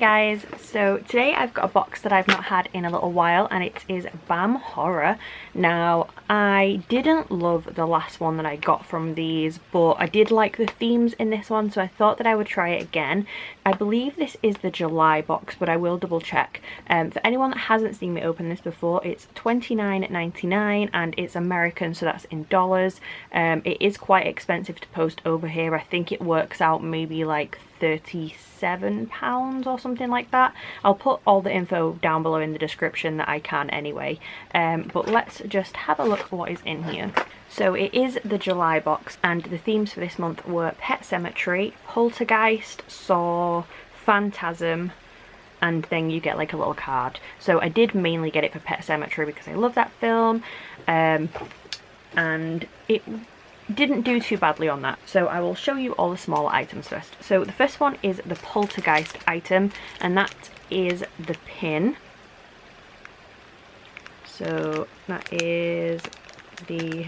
guys, so today I've got a box that I've not had in a little while and it is BAM Horror. Now I didn't love the last one that I got from these, but I did like the themes in this one, so I thought that I would try it again. I believe this is the July box, but I will double check. For anyone that hasn't seen me open this before, it's $29.99 and it's American, so that's in dollars. It is quite expensive to post over here. I think it works out maybe like £37 or something like that. I'll put all the info down below in the description that I can anyway. But let's just have a look at what is in here. So it is the July box and the themes for this month were Pet Sematary, Poltergeist, Saw, Phantasm, and then you get like a little card. So I did mainly get it for Pet Sematary because I love that film, and it didn't do too badly on that. So I will show you all the smaller items first. So the first one is the Poltergeist item, and that is the pin. So that is the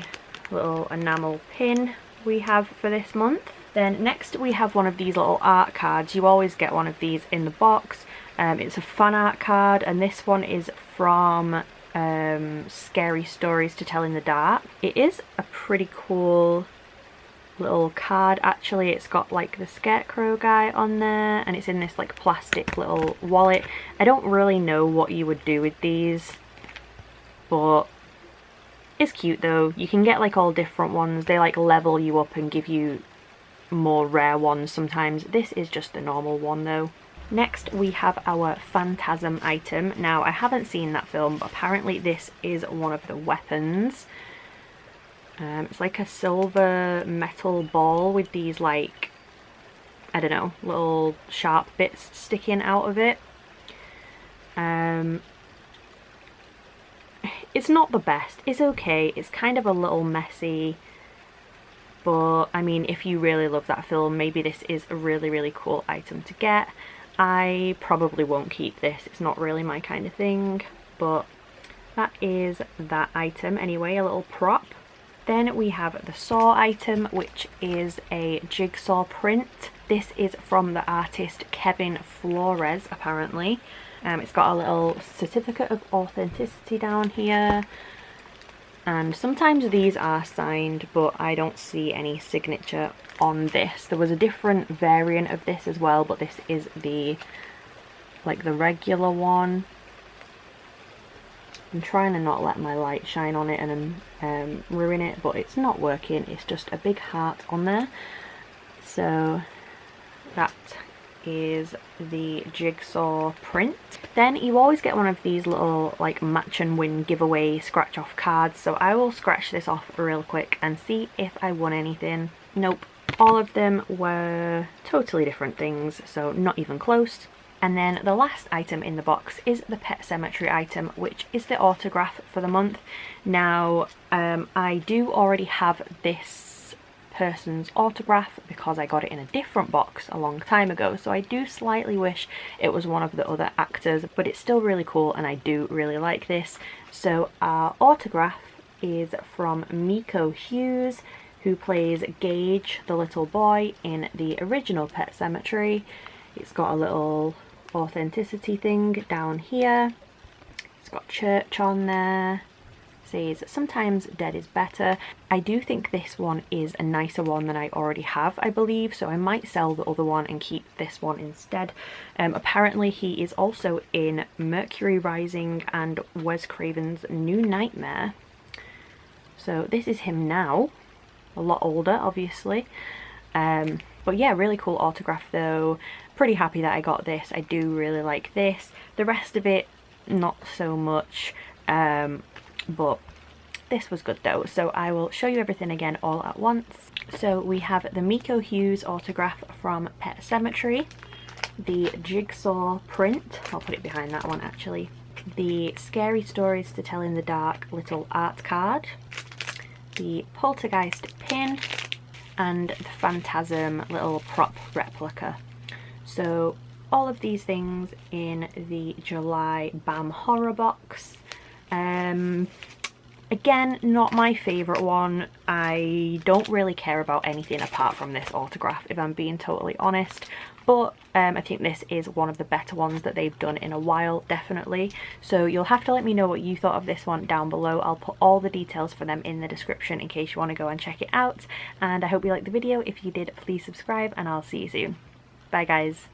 little enamel pin we have for this month. Then next we have one of these little art cards. You always get one of these in the box. It's a fan art card, and this one is from Scary Stories to Tell in the Dark. It is a pretty cool little card actually. It's got like the scarecrow guy on there and it's in this like plastic little wallet. I don't really know what you would do with these, but it's cute though. You can get like all different ones. They like level you up and give you more rare ones sometimes. This is just the normal one though. Next we have our Phantasm item. Now I haven't seen that film, but apparently this is one of the weapons. It's like a silver metal ball with these like, I don't know, little sharp bits sticking out of it. It's not the best. It's okay. It's kind of a little messy. But I mean, if you really love that film, maybe this is a really cool item to get. I probably won't keep this. It's not really my kind of thing, but that is that item anyway, a little prop. Then we have the Saw item, which is a jigsaw print. This is from the artist Kevin Flores, apparently. It's got a little certificate of authenticity down here. And sometimes these are signed, but I don't see any signature on this. There was a different variant of this as well, but this is the like the regular one. I'm trying to not let my light shine on it and ruin it, but it's not working. It's just a big heart on there. So that is the jigsaw print. Then you always get one of these little like match and win giveaway scratch off cards, so I will scratch this off real quick and see if I won anything. Nope, all of them were totally different things, so not even close. And then the last item in the box is the Pet Sematary item, which is the autograph for the month. Now I do already have this person's autograph because I got it in a different box a long time ago, so I do slightly wish it was one of the other actors, but it's still really cool and I do really like this. So our autograph is from Miko Hughes, who plays Gage the little boy in the original Pet Sematary. It's got a little authenticity thing down here. It's got church on there. Says sometimes dead is better. I do think this one is a nicer one than I already have, I believe, so I might sell the other one and keep this one instead. Apparently he is also in Mercury Rising and Wes Craven's New Nightmare. So this is him now, a lot older obviously. But yeah, really cool autograph though. Pretty happy that I got this. I do really like this. The rest of it, not so much. But this was good though, so I will show you everything again all at once. So we have the Miko Hughes autograph from Pet Sematary, the jigsaw print, I'll put it behind that one actually, the Scary Stories to Tell in the Dark little art card, the Poltergeist pin, and the Phantasm little prop replica. So all of these things in the July BAM Horror box. Again, not my favourite one. I don't really care about anything apart from this autograph, if I'm being totally honest. But I think this is one of the better ones that they've done in a while, definitely. So you'll have to let me know what you thought of this one down below. I'll put all the details for them in the description in case you want to go and check it out. And I hope you liked the video. If you did, please subscribe and I'll see you soon. Bye guys.